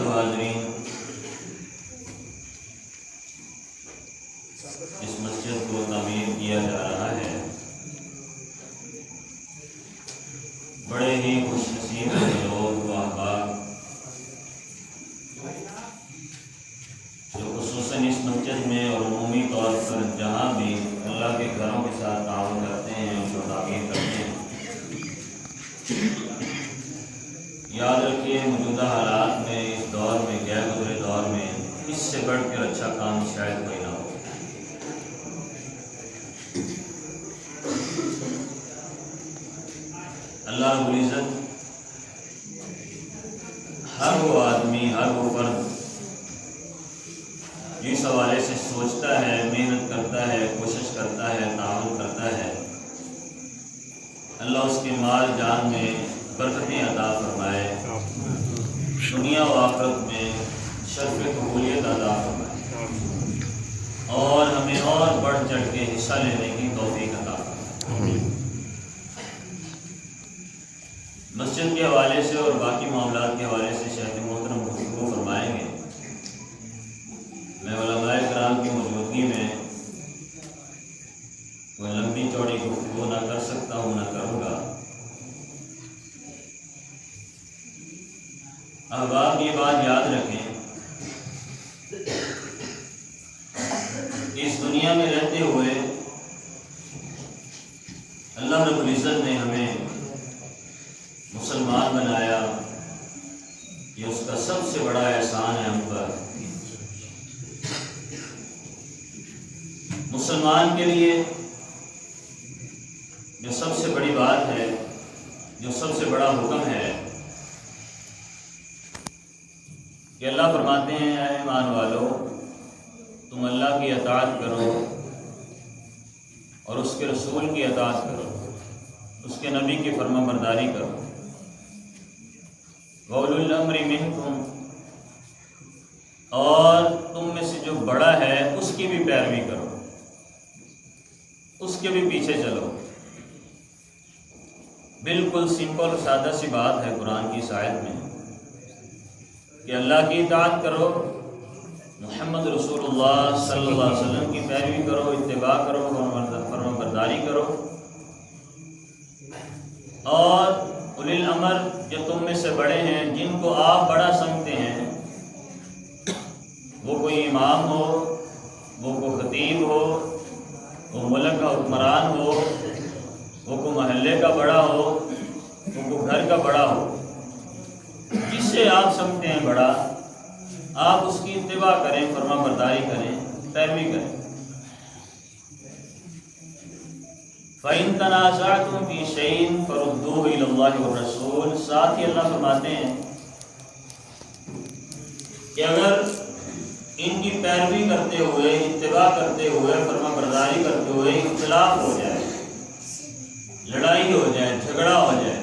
معزز حاضرین، اس مسجد کو تعمیر کیا جا رہا ہے۔ بڑے ہی خوش نصیب لوگ و احباب جو خصوصاً اس مسجد میں اور عمومی طور پر جہاں بھی اللہ کے گھروں کے ساتھ تعاون کرتے ہیں اس کو تعمیر کرتے ہیں۔ یاد رکھیے موجودہ حالات میں، اس دور میں، غیر گزرے دور میں اس سے بڑھ کر اچھا کام شاید کوئی نہ ہو۔ اللہ رب العزت ہر وہ آدمی، ہر وہ فرد جس حوالے سے سوچتا ہے، محنت کرتا ہے، کوشش کرتا ہے، تعاون کرتا ہے، اللہ اس کے مال جان میں برکتیں عطا فرمائے، دنیا و آخرت میں شرف قبولیت عطا فرمائے، اور ہمیں اور بڑھ چڑھ کے حصہ لینے کی توفیق عطا فرمائے۔ مسجد کے حوالے سے اور باقی معاملات کے حوالے سے شیخ محترم گفتگو فرمائیں گے۔ میں علماء کرام کی موجودگی میں کوئی لمبی چوڑی گفتگو نہ کر سکتا ہوں، نہ کروں گا۔ احباب یہ بات یاد رکھیں، اس دنیا میں رہتے ہوئے اللہ رب العزت نے ہمیں مسلمان بنایا، یہ اس کا سب سے بڑا احسان ہے ہم پر۔ مسلمان کے لیے جو سب سے بڑی بات ہے، جو سب سے بڑا حکم ہے کہ اللہ فرماتے ہیں اے ایمان والو، تم اللہ کی اطاعت کرو اور اس کے رسول کی اطاعت کرو، اس کے نبی کی فرما برداری کرو۔ وَأُولُو الْأَمْرِ مِنْكُمْ، اور تم میں سے جو بڑا ہے اس کی بھی پیروی کرو، اس کے بھی پیچھے چلو۔ بالکل سمپل سادہ سی بات ہے قرآن کی اس آیت میں کہ اللہ کی اطاعت کرو، محمد رسول اللہ صلی اللہ علیہ وسلم کی پیروی کرو، اتباع کرو، فرما برداری کرو، اور اولی الامر جو تم میں سے بڑے ہیں، جن کو آپ بڑا سمجھتے ہیں، وہ کوئی امام ہو، وہ کوئی خطیب ہو، وہ ملک کا حکمران ہو، وہ کوئی محلے کا بڑا ہو، وہ کوئی گھر کا بڑا ہو، جس سے آپ سمجھتے ہیں بڑا، آپ اس کی اتباع کریں، فرما برداری کریں، پیروی کریں۔ فَإِن تَنَازَعْتُمْ فِي شَيْءٍ فَرُدُّوهُ إِلَى اللَّهِ وَالرَّسُولِ، ساتھ ہی اللہ فرماتے ہیں کہ اگر ان کی پیروی کرتے ہوئے، اتباع کرتے ہوئے، فرما برداری کرتے ہوئے اختلاف ہو جائے، لڑائی ہو جائے، جھگڑا ہو جائے،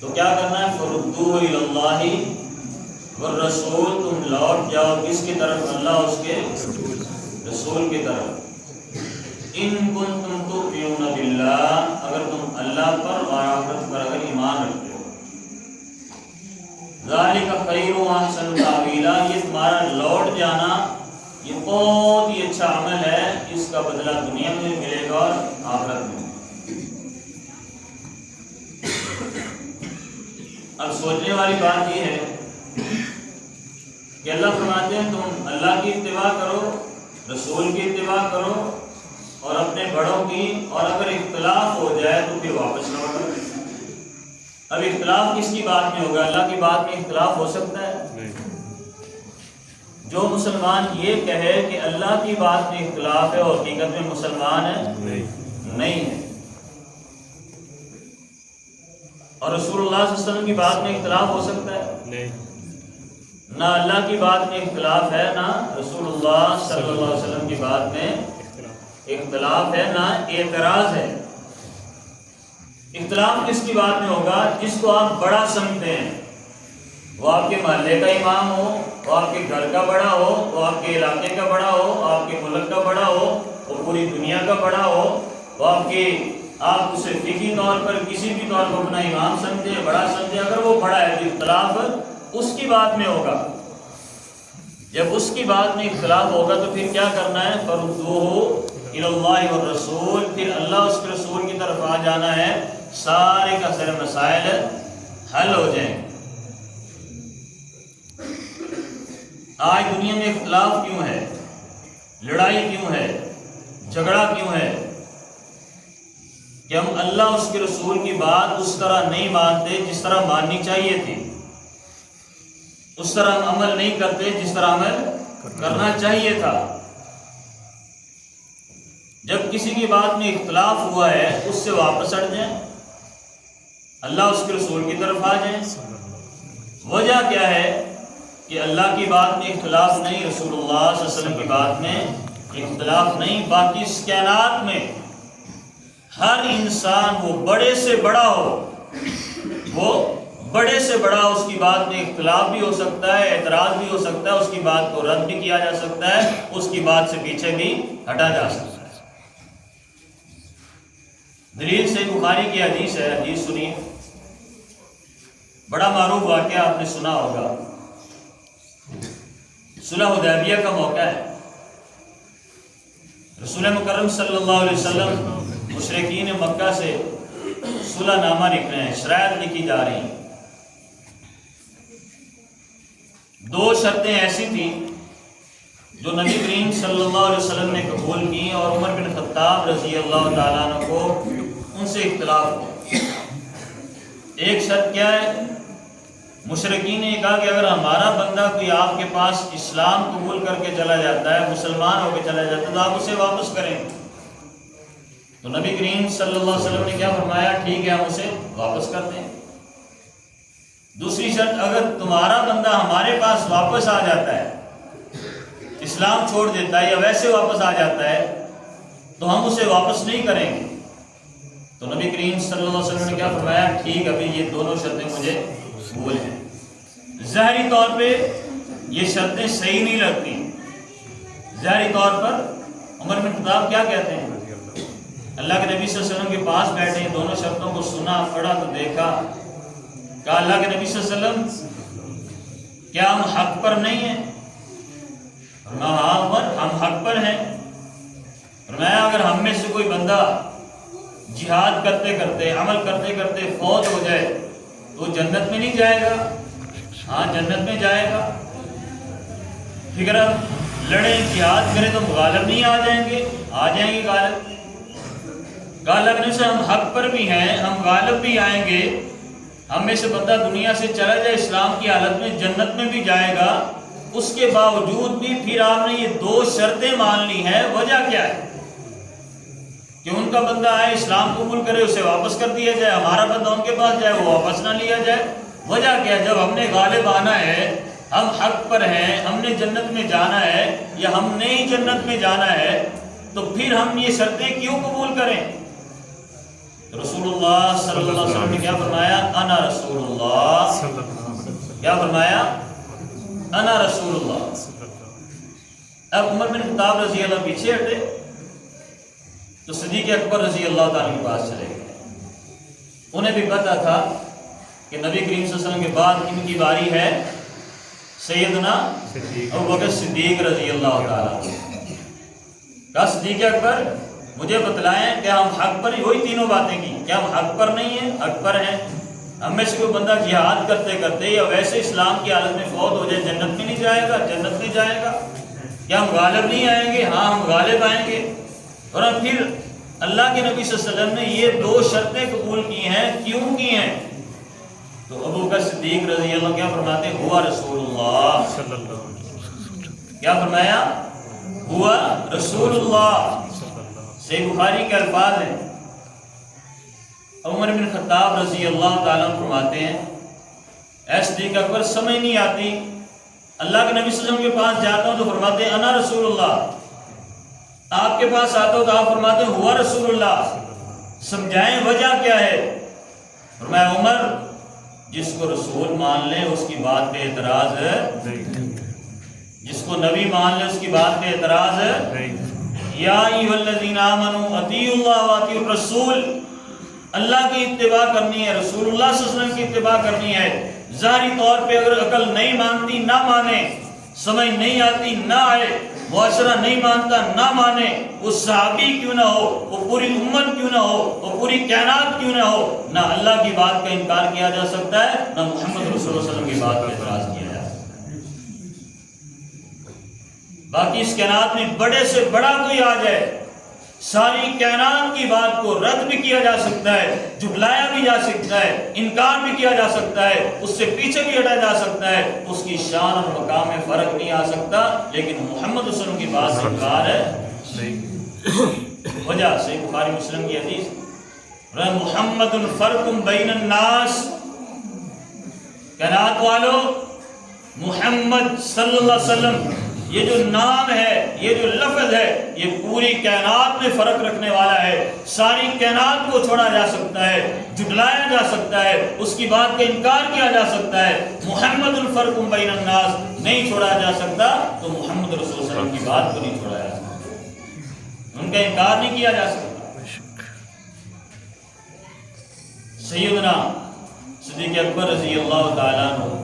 تو کیا کرنا ہے؟ فَرُدُّوهُ إِلَى اللَّهِ وَالرَّسُولِ، تم لوٹ جاؤ کس کی طرف؟ اللہ اس کے رسول کی طرف۔ ان کنتم تؤمنون باللہ، اگر تم اللہ پر اور آخرت پر اگر ایمان رکھتے ہو۔ ذالک خیر و احسن تاویلا، یہ تمہارا لوٹ جانا یہ بہت ہی اچھا عمل ہے، اس کا بدلہ دنیا میں ملے گا اور آخرت میں۔ اب سوچنے والی بات یہ ہے کہ اللہ فرماتے ہیں تم اللہ کی اتباع کرو، رسول کی اتباع کرو اور اپنے بڑوں کی، اور اگر اختلاف ہو جائے تو پھر واپس لوٹو۔ اب اختلاف کس کی بات میں ہوگا؟ اللہ کی بات میں اختلاف ہو سکتا ہے؟ جو مسلمان یہ کہے کہ اللہ کی بات میں اختلاف ہے اور حقیقت میں مسلمان ہے نہیں ہے، اور رسول اللہ صلی اللہ علیہ وسلم کی بات میں اختلاف ہو سکتا ہے؟ نہ اللہ کی بات میں اختلاف ہے، نہ رسول اللہ صلی اللہ علیہ وسلم کی بات میں اختلاف ہے، نہ اعتراض ہے۔ اختلاف کس کی بات میں ہوگا؟ جس کو آپ بڑا سمجھتے ہیں، وہ آپ کے محلے کا امام ہو، وہ آپ کے گھر کا بڑا ہو، وہ آپ کے علاقے کا بڑا ہو، آپ کے ملک کا بڑا ہو، وہ پوری دنیا کا بڑا ہو، وہ آپ اسے فقہی طور پر کسی بھی طور پر اپنا امام سمجھے، بڑا سمجھے، اگر وہ بڑا ہے تو اختلاف اس کی بات میں ہوگا. جب اس کی بات میں اختلاف ہوگا تو پھر کیا کرنا ہے؟ فَرُدُّوهُ إِلَى اللَّهِ وَالرَّسُولِ، پھر اللہ اس کے رسول کی طرف آ جانا ہے، سارے کا سارے مسائل حل ہو جائیں. آج دنیا میں اختلاف کیوں ہے؟ لڑائی کیوں ہے؟ جھگڑا کیوں ہے؟ کہ ہم اللہ اس کے رسول کی بات اس طرح نہیں مانتے جس طرح ماننی چاہیے تھی، اس طرح ہم عمل نہیں کرتے جس طرح عمل کرنا چاہیے تھا. جب کسی کی بات میں اختلاف ہوا ہے اس سے واپس ہٹ جائیں، اللہ اس کے رسول کی طرف آ جائیں. وجہ کیا ہے؟ کہ اللہ کی بات میں اختلاف نہیں، رسول اللہ صلی اللہ علیہ وسلم کی بات میں اختلاف نہیں. باقی اس کائنات میں ہر انسان، وہ بڑے سے بڑا ہو، وہ بڑے سے بڑا، اس کی بات میں اختلاف بھی ہو سکتا ہے، اعتراض بھی ہو سکتا ہے، اس کی بات کو رد بھی کیا جا سکتا ہے، اس کی بات سے پیچھے بھی ہٹا جا سکتا ہے. دلیل سے بخاری کی حدیث ہے، حدیث سنیے. بڑا معروف واقعہ آپ نے سنا ہوگا. صلح حدیبیہ کا موقع ہے. رسول مکرم صلی اللہ علیہ وسلم مشرکین مکہ سے صلح نامہ لکھ رہے ہیں، شرائط لکھی جا رہی ہیں. 2 شرطیں ایسی تھیں جو نبی کریم صلی اللہ علیہ وسلم نے قبول کی اور عمر بن خطاب رضی اللہ تعالیٰ عنہ کو ان سے اختلاف ہوا. ایک شرط کیا ہے؟ مشرکین نے کہا کہ اگر ہمارا بندہ کوئی آپ کے پاس اسلام قبول کر کے چلا جاتا ہے، مسلمان ہو کے چلا جاتا ہے، تو آپ اسے واپس کریں. تو نبی کریم صلی اللہ علیہ وسلم نے کیا فرمایا؟ ٹھیک ہے، ہم اسے واپس کرتے ہیں. دوسری شرط، اگر تمہارا بندہ ہمارے پاس واپس آ جاتا ہے، اسلام چھوڑ دیتا ہے یا ویسے واپس آ جاتا ہے، تو ہم اسے واپس نہیں کریں گے. تو نبی کریم صلی اللہ علیہ وسلم نے کیا فرمایا؟ ٹھیک، ابھی یہ دونوں شرطیں مجھے قبول ہیں. ظاہری طور پہ یہ شرطیں صحیح نہیں لگتی. ظاہری طور پر عمر بن خطاب کیا کہتے ہیں؟ اللہ کے نبی صلی اللہ علیہ وسلم کے پاس بیٹھے، دونوں شرطوں کو سنا، پڑھا تو دیکھا. کہا اللہ کے نبی صلی اللہ علیہ وسلم کیا ہم حق پر نہیں ہیں؟ فرمایا ہاں عمر، ہم حق پر ہیں. فرمایا اگر ہم میں سے کوئی بندہ جہاد کرتے کرتے، عمل کرتے کرتے فوت ہو جائے تو جنت میں نہیں جائے گا؟ ہاں جنت میں جائے گا. پھر لڑیں، جہاد کریں تو غالب نہیں آ جائیں گے؟ آ جائیں گے غالب. کہا لگنے سے ہم حق پر بھی ہیں، ہم غالب بھی آئیں گے. ہم میں سے بندہ دنیا سے چلا جائے اسلام کی حالت میں، جنت میں بھی جائے گا. اس کے باوجود بھی پھر آپ نے یہ 2 شرطیں مان لی ہیں. وجہ کیا ہے؟ کہ ان کا بندہ آئے، اسلام قبول کرے، اسے واپس کر دیا جائے، ہمارا بندہ ان کے پاس جائے، وہ واپس نہ لیا جائے. وجہ کیا ہے؟ جب ہم نے غالب آنا ہے، ہم حق پر ہیں، ہم نے جنت میں جانا ہے یا ہم نے ہی جنت میں جانا ہے، تو پھر ہم یہ شرطیں کیوں قبول کریں؟ رسول اللہ صلی اللہ علیہ وسلم نے کیا فرمایا؟ انا رسول اللہ. کیا فرمایا؟ انا رسول اللہ. اب عمر بن خطاب رضی اللہ پیچھے ہٹے تو صدیق اکبر رضی اللہ تعالیٰ کے پاس چلے گئے. انہیں بھی پتا تھا کہ نبی کریم صلی اللہ علیہ وسلم کے بعد ان کی باری ہے سیدنا ابوبکر صدیق رضی اللہ تعالیٰ. کہا صدیق اکبر مجھے بتلائیں کہ ہم حق پر ہی، وہی تینوں باتیں کی، کیا ہم حق پر نہیں ہیں؟ حق پر ہیں. ہم میں سے کوئی بندہ جہاد کرتے کرتے یا ویسے اسلام کی حالت میں فوت ہو جائے، جنت میں نہیں جائے گا؟ جنت میں جائے گا. کیا ہم غالب نہیں آئیں گے؟ ہاں ہم غالب آئیں گے. اور اب پھر اللہ کے نبی صلی اللہ علیہ وسلم نے یہ 2 شرطیں قبول کی ہیں، کیوں کی ہیں؟ تو ابوبکر صدیق رضی اللہ کیا فرماتے؟ ہوا رسول اللہ صلی اللہ علیہ وسلم. کیا فرمایا؟ ہوا رسول اللہ. صحیح بخاری کے الفاظ ہیں. عمر بن خطاب رضی اللہ تعالیٰ فرماتے ہیں اے صدیق اکبر، سمجھ نہیں آتی، اللہ کے نبی صلی اللہ علیہ وسلم کے پاس جاتا ہوں تو فرماتے ہیں انا رسول اللہ، آپ کے پاس آتا ہوں تو آپ فرماتے ہیں ہوا رسول اللہ. سمجھائیں وجہ کیا ہے؟ فرمایا عمر، جس کو رسول مان لے اس کی بات پہ اعتراض ہے، جس کو نبی مان لے اس کی بات پہ اعتراض ہے. یا ایھا الذین آمنوا اطیعوا اللہ واطیعوا الرسول. اللہ کی اتباع کرنی ہے، رسول اللہ صلی اللہ علیہ وسلم کی اتباع کرنی ہے. ظاہری طور پہ اگر عقل نہیں مانتی نہ مانے، سمجھ نہیں آتی نہ آئے، معاشرہ نہیں مانتا نہ مانے، وہ صحابی کیوں نہ ہو، وہ پوری امت کیوں نہ ہو، وہ پوری کائنات کیوں نہ ہو، نہ اللہ کی بات کا انکار کیا جا سکتا ہے، نہ محمد رسول اللہ علیہ وسلم کی بات کا اعتراض کیا جا سکتا ہے۔ باقی اس کائنات میں بڑے سے بڑا کوئی آ جائے، ساری کائنات کی بات کو رد بھی کیا جا سکتا ہے، جھٹلایا بھی جا سکتا ہے، انکار بھی کیا جا سکتا ہے، اس سے پیچھے بھی ہٹا جا سکتا ہے، اس کی شان اور مقام میں فرق نہیں آ سکتا، لیکن محمد رسول کی بات سے انکار ہے۔ وجہ صحیح بخاری مسلم کی حدیث، محمد فرق بین الناس، کائنات والو محمد صلی اللہ علیہ وسلم یہ جو نام ہے، یہ جو لفظ ہے، یہ پوری کائنات میں فرق رکھنے والا ہے، ساری کائنات کو چھوڑا جا سکتا ہے، جھٹلایا جا سکتا ہے، اس کی بات کا انکار کیا جا سکتا ہے، محمد الفرق بین الناس نہیں چھوڑا جا سکتا، تو محمد رسول اللہ علیہ وسلم کی بات کو نہیں چھوڑا جا سکتا، ان کا انکار نہیں کیا جا سکتا۔ سیدنا صدیق اکبر رضی اللہ تعالیٰ عنہ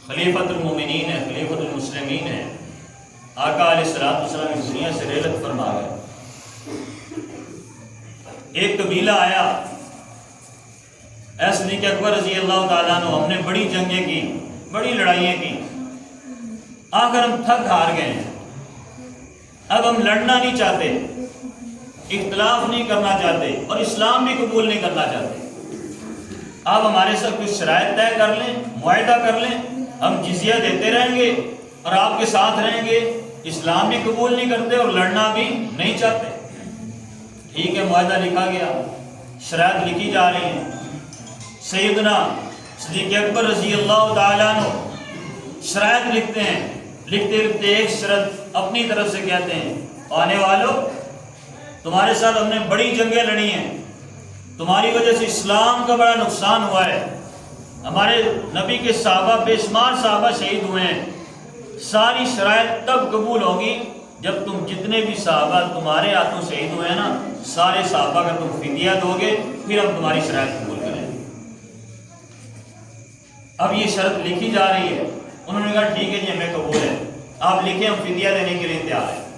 خلیفۃ المومنین ہے، خلیفۃ المسلمین ہے، آقا علیہ السلام اس دنیا سے رحلت فرما گئے۔ ایک قبیلہ آیا، اے صدیق اکبر رضی اللہ تعالیٰ عنہ ہم نے بڑی جنگیں کی، بڑی لڑائیاں کی، آخر ہم تھک ہار گئے ہیں، اب ہم لڑنا نہیں چاہتے، اختلاف نہیں کرنا چاہتے اور اسلام بھی قبول نہیں کرنا چاہتے، آپ ہمارے ساتھ کچھ شرائط طے کر لیں، معاہدہ کر لیں، ہم جزیہ دیتے رہیں گے اور آپ کے ساتھ رہیں گے، اسلام بھی قبول نہیں کرتے اور لڑنا بھی نہیں چاہتے۔ ٹھیک ہے، معاہدہ لکھا گیا، شرائط لکھی جا رہی ہیں، سیدنا صدیق اکبر رضی اللہ تعالیٰ عنہ شرائط لکھتے ہیں، لکھتے لکھتے ایک شرط اپنی طرف سے کہتے ہیں، آنے والوں تمہارے ساتھ ہم نے بڑی جنگیں لڑی ہیں، تمہاری وجہ سے اسلام کا بڑا نقصان ہوا ہے، ہمارے نبی کے صحابہ بے شمار صحابہ شہید ہوئے ہیں، ساری شرائط تب قبول ہوگی جب تم جتنے بھی صحابہ تمہارے ہاتھوں شہید ہوئے ہیں نا، سارے صحابہ کا تم فدیہ دو گے، پھر ہم تمہاری شرائط قبول کریں گے۔ اب یہ شرط لکھی جا رہی ہے، انہوں نے کہا ٹھیک ہے جی ہمیں قبول ہے، آپ لکھیں ہم فدیہ دینے کے لیے تیار ہیں۔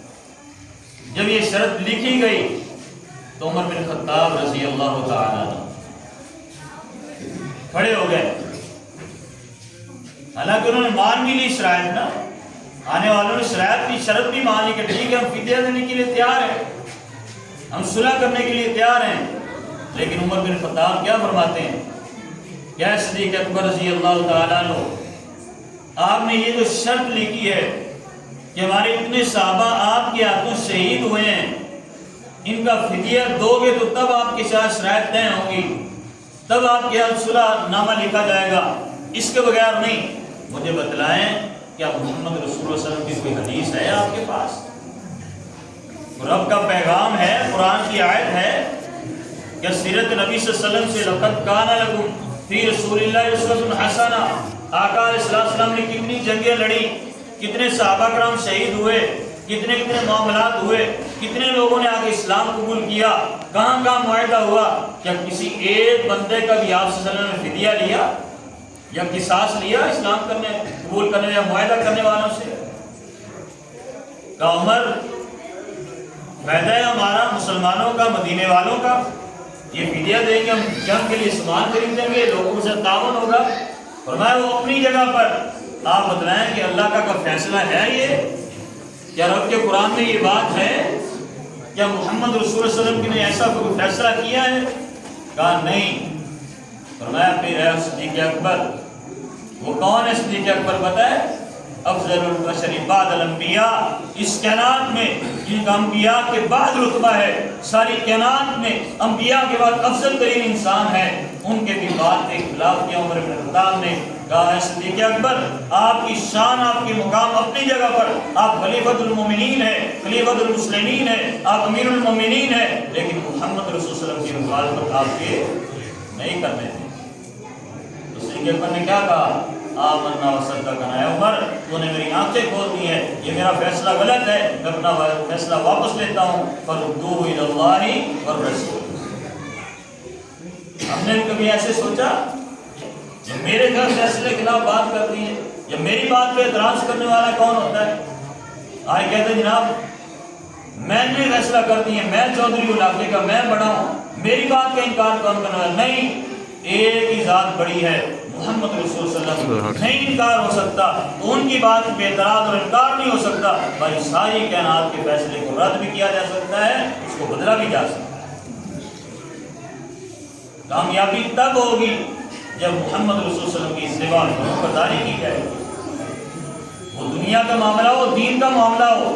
جب یہ شرط لکھی گئی تو عمر بن خطاب رضی اللہ تعالیٰ عنہ کھڑے ہو گئے، حالانکہ انہوں نے مان بھی لی شرائط نا، آنے والوں نے شرائط کی شرط بھی مان لی کہ ٹھیک ہے ہم فدیہ دینے کے لیے تیار ہیں، ہم صلح کرنے کے لیے تیار ہیں، لیکن عمر بن خطاب کیا فرماتے ہیں، کیا صدیق اکبر رضی اللہ تعالیٰ عنہ آپ نے یہ جو شرط لکھی ہے کہ ہمارے اتنے صحابہ آپ کے ہاتھوں شہید ہوئے ہیں، ان کا فدیہ دو گے تو تب آپ کے ساتھ شرائط طے ہوں گی، تب آپ کے ہاتھ صلح نامہ لکھا جائے گا، اس کے بغیر نہیں۔ مجھے بتلائیں کیا محمد رسول اللہ صلی اللہ علیہ وسلم کی کوئی حدیث ہے آپ کے پاس؟ رب کا پیغام ہے، قرآن کی آیت ہے کہ سیرت نبی صلی اللہ علیہ وسلم سے لقد کان لکم فی رسول اللہ اسوۃ حسنہ، آقا علیہ السلام نے کتنی جنگیں لڑی، کتنے صحابہ کرام شہید ہوئے، کتنے کتنے معاملات ہوئے، کتنے لوگوں نے آگے اسلام قبول کیا، کہاں کہاں معاہدہ ہوا، کیا کسی ایک بندے کا بھی آپ صلی اللہ علیہ وسلم نے فدیہ لیا یا قصاص لیا اسلام کرنے قبول کرنے یا معاہدہ کرنے والوں سے؟ کہ عمر فائدہ ہے ہمارا مسلمانوں کا، مدینے والوں کا، یہ فدیہ دیں گے، ہم جنگ کے لیے سامان خریدیں گے، لوگوں سے تعاون ہوگا۔ فرمایا وہ اپنی جگہ پر، آپ بتلائیں کہ اللہ کا فیصلہ ہے یہ؟ کیا رب کے قرآن میں یہ بات ہے؟ کیا محمد رسول اللہ صلی اللہ علیہ وسلم نے ایسا کوئی فیصلہ کیا ہے؟ کہا نہیں۔ فرمایا پھر ہے صدیق اکبر، وہ کون ہے صدیق اکبر پتہ ہے؟ افضل البشر بعد الانبیاء، اس کائنات میں جن کا انبیاء کے بعد رتبہ ہے، ساری کائنات میں انبیاء کے بعد افضل ترین انسان ہے، ان کے بھی بات کے خلاف کیا عمر بن خطاب نے کہا ہے صدیق اکبر آپ کی شان، آپ کی مقام اپنی جگہ پر، آپ خلیفۃ المومنین ہیں، خلیفۃ المسلمین ہیں، آپ امیر المومنین ہیں، لیکن محمد رسول صلی اللہ علیہ وسلم کی مخالفت آپ کے نہیں کرنے تھے۔ تو صدیق اکبر نے کیا کہا؟ آمنا وصدقنا، اے عمر تو نے میری آنکھیں کھول دی ہیں، یہ میرا فیصلہ غلط ہے، میں اپنا فیصلہ واپس لیتا ہوں، فردوہ الی اللہ والرسول۔ ہم نے کبھی ایسے سوچا جو میرے فیصلے کے خلاف بات کرتی ہے، یا میری بات پہ اعتراض کرنے والا کون ہوتا ہے؟ آج کہتے ہیں جناب میں نے فیصلہ کر دی ہے، میں چودھری علاقے کا، میں بڑا ہوں، میری بات کا انکار کون کرنے والا؟ نہیں، ایک ہی ذات بڑی ہے، محمد رسول صلی اللہ علیہ وسلم، نہیں انکار ہو سکتا، ان کی بات پہ اعتراض اور انکار نہیں ہو سکتا، بھائی ساری کائنات کے فیصلے کو رد بھی کیا جا سکتا ہے، اس کو بدلا بھی جا سکتا ہے۔ کامیابی تب ہوگی جب محمد رسول صلی اللہ علیہ وسلم کی سوا برداری کی جائے گی۔ وہ دنیا کا معاملہ ہو، دین کا معاملہ ہو،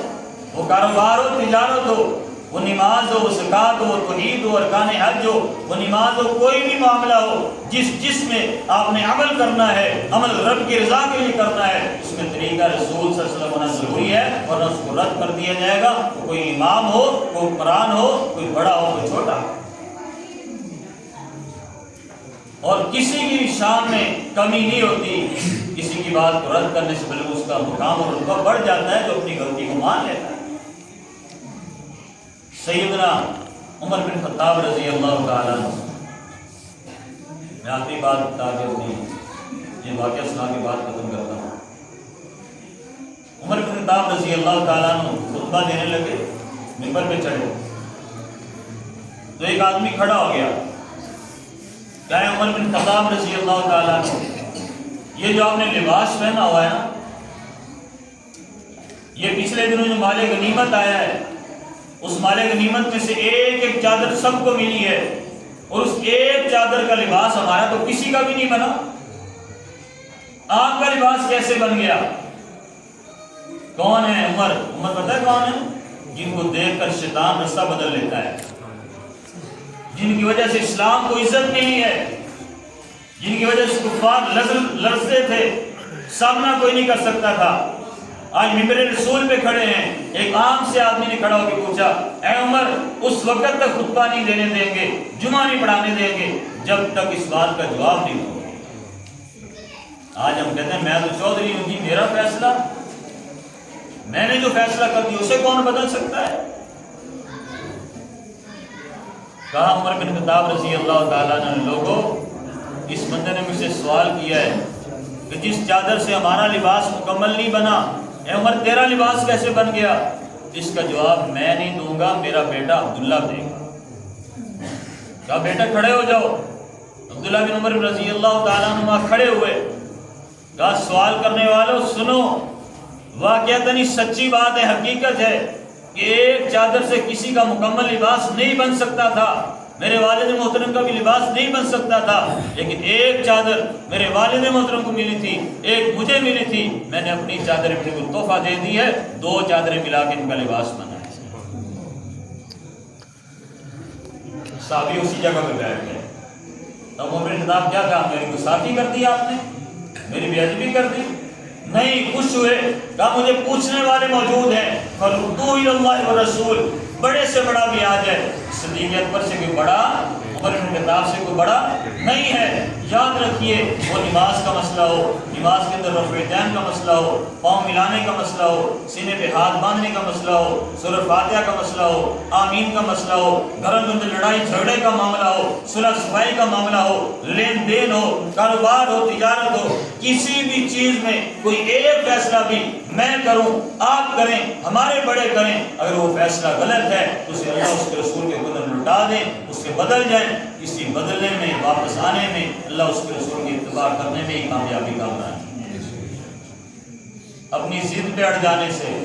وہ کاروبار ہو، تجارت ہو، وہ نماز ہو، وہ زکات ہو، توحید ہو، ارکان حج ہو، وہ نماز ہو، کوئی بھی معاملہ ہو، جس میں آپ نے عمل کرنا ہے، عمل رب کی رضا کے لیے کرنا ہے، اس میں طریقہ رسول صلی اللہ علیہ وسلم ہونا ضروری ہے، ورنہ اس کو رد کر دیا جائے گا۔ کوئی امام ہو، کوئی قرآن ہو، کوئی بڑا ہو، کوئی چھوٹا ہو، اور کسی کی شان میں کمی نہیں ہوتی کسی کی بات کو رد کرنے سے، بلکہ اس کا مقام اور رتبہ بڑھ جاتا ہے جو اپنی غلطی کو مان لیتا ہے۔ سیدنا عمر بن خطاب رضی اللہ تعالیٰ عنہ، میں آخری بات بتا کے اپنی یہ واقعہ سنا کے بات ختم کرتا ہوں۔ عمر بن خطاب رضی اللہ تعالیٰ عنہ خطبہ دینے لگے، منبر پہ چڑھے تو ایک آدمی کھڑا ہو گیا، کہا ہے عمر بن خطاب رضی اللہ تعالیٰ عنہ، یہ جو آپ نے لباس پہنا ہوا ہے نا، یہ پچھلے دنوں جو مال غنیمت آیا ہے، اس مال غنیمت میں سے ایک ایک چادر سب کو ملی ہے، اور اس ایک چادر کا لباس ہمارا تو کسی کا بھی نہیں بنا، آپ کا لباس کیسے بن گیا؟ کون ہے عمر؟ عمر پتہ ہے کون ہے؟ جن کو دیکھ کر شیطان رستہ بدل لیتا ہے، جن کی وجہ سے اسلام کو عزت نہیں ہے، جن کی وجہ سے کفار لرزتے تھے، سامنا کوئی نہیں کر سکتا تھا، آج ممبر رسول پہ کھڑے ہیں۔ ایک عام سے آدمی نے کھڑا ہو کے پوچھا، اے عمر اس وقت تک خطبہ نہیں دینے دیں گے، جمعہ نہیں پڑھانے دیں گے جب تک اس بات کا جواب نہیں ہوگا۔ آج ہم کہتے ہیں میں تو چودھری ہوں جی، میرا فیصلہ، میں نے جو فیصلہ کر دیا اسے کون بدل سکتا ہے؟ کہا عمر بن خطاب رضی اللہ تعالیٰ عنہ، لوگوں اس بندے نے مجھ سے سوال کیا ہے کہ جس چادر سے ہمارا لباس مکمل نہیں بنا، اے عمر تیرا لباس کیسے بن گیا؟ اس کا جواب میں نہیں دوں گا، میرا بیٹا عبداللہ دے گا۔ کہا بیٹا کھڑے ہو جاؤ۔ عبداللہ بن عمر رضی اللہ تعالیٰ عنہ کھڑے ہوئے، کہا سوال کرنے والوں سنو، واقعتاً سچی بات ہے، حقیقت ہے کہ ایک چادر سے کسی کا مکمل لباس نہیں بن سکتا تھا، میرے والد محترم کا بھی لباس نہیں بن سکتا تھا، لیکن ایک چادر میرے والد محترم کو ملی تھی، ایک مجھے ملی تھی، میں نے اپنی چادر اپنے کو تحفہ دے دی ہے، دو چادریں ملا کے ان کا لباس بنا ہے۔ صحابی اسی جگہ پہ بیٹھ گئے۔ اب عمر بن خطاب کیا کہا؟ میری گستاخی کر دی آپ نے، میری بے ادبی کر دی؟ نہیں، خوش ہوئے، کہا مجھے پوچھنے والے موجود ہیں، فردوا الی اللہ والرسول، بڑے سے بڑا میعاد ہے، صدیق اکبر سے کوئی بڑا، عمر بن خطاب سے کوئی بڑا نہیں ہے۔ یاد رکھیے، وہ نماز کا مسئلہ ہو، نماز کے اندر رفع یدین کا مسئلہ ہو، پاؤں ملانے کا مسئلہ ہو، سینے پہ ہاتھ باندھنے کا مسئلہ ہو، سورہ فاتحہ کا مسئلہ ہو، آمین کا مسئلہ ہو، گھروں کے اندر لڑائی جھگڑے کا معاملہ ہو، صلح صفائی کا معاملہ ہو، لین دین ہو، کاروبار ہو، تجارت ہو، کسی بھی چیز میں کوئی ایک فیصلہ بھی میں کروں، آپ کریں، ہمارے بڑے کریں، اگر وہ فیصلہ غلط ہے تو اسے اللہ اس کے رسول کے قدر لٹا دیں، اس کے بدل جائیں۔ اسی بدلنے میں، واپس آنے میں، اللہ اس کے رسول کی اتباع کرنے میں ہی کامیابی کا ہے۔ اپنی ضد پہ اڑ جانے سے،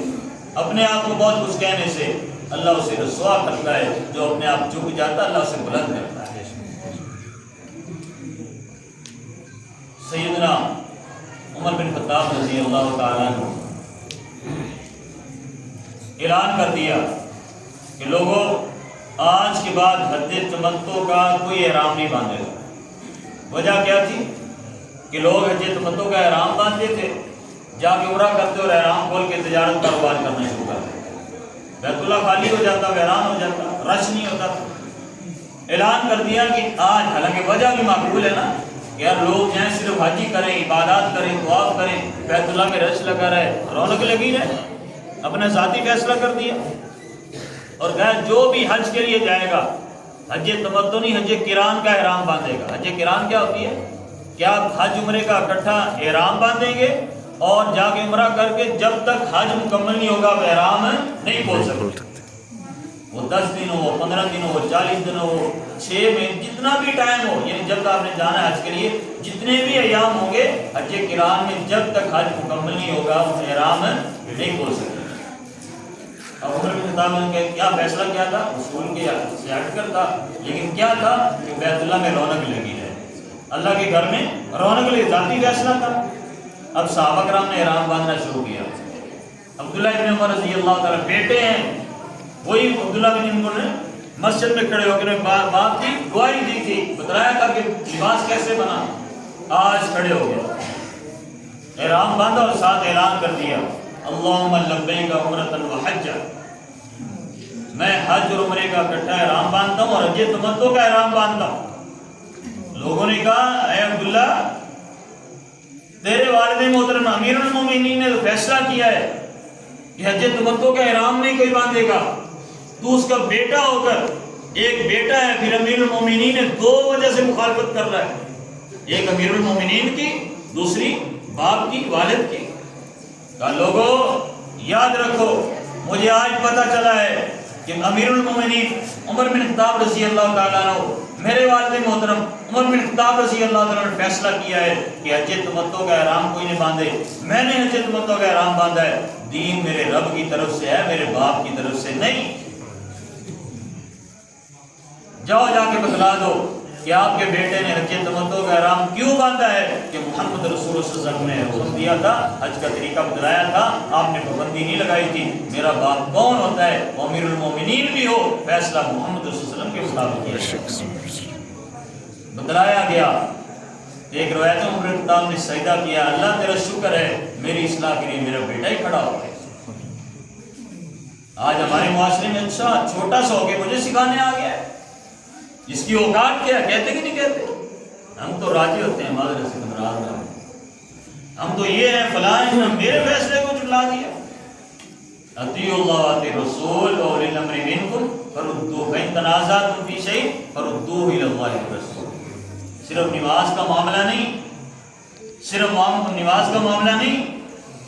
اپنے آپ کو بہت کچھ کہنے سے اللہ اسے رسوا کرتا ہے، جو اپنے آپ جھک جاتا ہے اللہ اسے بلند کرتا ہے۔ سیدنا عمر بن خطاب رضی اللہ تعالیٰ عنہ اعلان کر دیا کہ لوگوں آج کے بعد حج تمتع کا کوئی احرام نہیں باندھے گا۔ وجہ کیا تھی کہ لوگ حج تمتع کا احرام باندھتے تھے، جا کے عمرہ کرتے اور احرام کھول کے تجارت کاروبار کرنا شروع کرتے، بیت اللہ خالی ہو جاتا، ویران ہو جاتا، رش نہیں ہوتا تھا۔ اعلان کر دیا کہ آج، حالانکہ وجہ بھی معقول ہے نا کہ یار لوگ جائیں صرف حاجی کریں، عبادات کریں، طواف کریں، بیت اللہ میں رش لگا رہے، رونق لگی رہے، اپنا ذاتی فیصلہ کر دیا اور کہا جو بھی حج کے لیے جائے گا، حج تمتع نہیں، حج قران کا احرام باندھے گا۔ حج قران کیا ہوتی ہے کہ آپ حج عمرے کا اکٹھا احرام باندھیں گے اور جا کے عمرہ کر کے جب تک حج مکمل نہیں ہوگا وہ احرام نہیں کھول سکتے. وہ 10 دن ہو، 15 دن ہو، 40 دن ہو، 6 مہینے، جتنا بھی ٹائم ہو، یعنی جب تک آپ نے جانا ہے حج کے لیے جتنے بھی ایام ہوں گے حج قران میں جب تک حج مکمل نہیں ہوگا وہ احرام نہیں کھول سکتے. اب عمر بن خطاب نے کیا فیصلہ کیا تھا؟ رسول کے سے ہٹ کر تھا، لیکن کیا تھا کہ بیت اللہ میں رونق لگی ہے، اللہ کے گھر میں رونق لگی، ذاتی فیصلہ تھا. اب صحابہ کرام نے احرام باندھنا شروع کیا. عبداللہ ابن عمر رضی اللہ تعالیٰ بیٹے ہیں، وہی عبداللہ بن عمر نے مسجد میں کھڑے ہو کے باپ کی گواہی دی تھی، بتلایا تھا کہ لباس کیسے بنا. آج کھڑے ہو گئے، احرام باندھا اور ساتھ اعلان کر دیا اللہم لبیک عمرۃ وحجہ، میں حج اور عمرے کا اکٹھا احرام باندھتا ہوں اور حج تمتع کا احرام باندھتا ہوں. لوگوں نے کہا اے عبداللہ، تیرے والد محترم امیر المومنین نے فیصلہ کیا ہے کہ حج تمتع کا احرام نہیں کوئی باندھے گا، تو اس کا بیٹا ہو کر، ایک بیٹا ہے پھر امیر المومنین ہے، 2 وجہ سے مخالفت کر رہا ہے، ایک امیر المومنین کی، دوسری باپ کی، والد کی. کہا لوگوں یاد رکھو، مجھے آج پتا چلا ہے کہ امیر المومنین عمر بن خطاب رضی اللہ تعالیٰ عنہ، میرے والد محترم عمر بن خطاب رضی اللہ تعالیٰ نے فیصلہ کیا ہے کہ حج تمتع کا احرام کوئی نہیں باندھے. میں نے حج تمتع کا احرام باندھا ہے، دین میرے رب کی طرف سے ہے، میرے باپ کی طرف سے نہیں. جاؤ جا کے بتلا دو کہ آپ کے بیٹے نے حج تمتع کا احرام کیوں باندھا ہے، کہ محمد رسول اللہ صلی اللہ علیہ وسلم نے حکم دیا تھا، حج کا طریقہ بتلایا تھا، آپ نے پابندی نہیں لگائی تھی. میرا باپ کون ہوتا ہے، وہ امیر المومنین بھی ہو، فیصلہ محمد رسول اللہ علیہ وسلم کے مطابق بتلایا گیا. ایک روایت میں عمر بن خطاب نے سجدہ کیا، اللہ تیرا شکر ہے میری اصلاح کے لیے میرا بیٹا ہی کھڑا ہو گیا. آج ہمارے معاشرے میں اچھا چھوٹا سا ہو کے مجھے سکھانے آ گیا ہے، اس کی اوقات کیا، کہتے کہ نہیں کہتے؟ ہم تو راضی ہوتے ہیں معذرت سے ناراض نہ ہوں، ہم تو یہ ہیں فلاں نے میرے فیصلے کو جھٹلا دیا. اطیعوا اللہ واطیعوا الرسول واولی الامر منکم فردوہ فإن تنازعتم فی شیء فردوہ الی اللہ والرسول. صرف نماز کا معاملہ نہیں، صرف نماز کا معاملہ نہیں،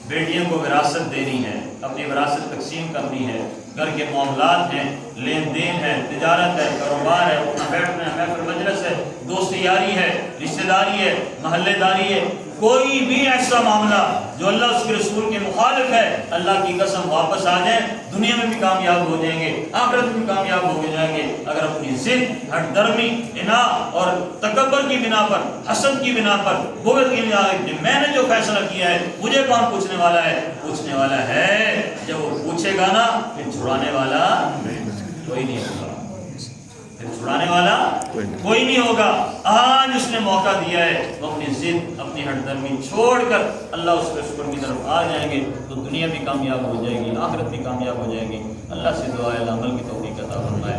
بیٹیوں کو وراثت دینی ہے، اپنی وراثت تقسیم کرنی ہے، گھر کے معاملات ہیں، لین دین ہے، تجارت ہے، کاروبار ہے، اٹھنا بیٹھنا ہے، محفل مجلس ہے، دوست یاری ہے، رشتہ داری ہے، محلے داری ہے، کوئی بھی ایسا معاملہ جو اللہ اس کے رسول کے مخالف ہے، اللہ کی قسم واپس آ جائیں، دنیا میں بھی کامیاب ہو جائیں گے، آخرت میں بھی کامیاب ہو جائیں گے. اگر اپنی ضد، ہٹ درمی، اناء اور تکبر کی بنا پر، حسد کی بنا پر، بغض کی بنا پر، میں نے جو فیصلہ کیا ہے مجھے کون پوچھنے والا ہے؟ پوچھنے والا ہے، جب وہ پوچھے گا نا پھر چھڑانے والا کوئی نہیں ہوگا، پھر چھڑانے والا کوئی نہیں ہوگا. آج اس نے موقع دیا ہے، وہ اپنی ضد، اپنی ہٹ درمی چھوڑ کر اللہ اس کے رسول کی طرف آ جائیں گے تو دنیا بھی کامیاب ہو جائے گی، آخرت بھی کامیاب ہو جائے گی. اللہ سے دعا ہے عمل کی توفیق عطا فرمائے.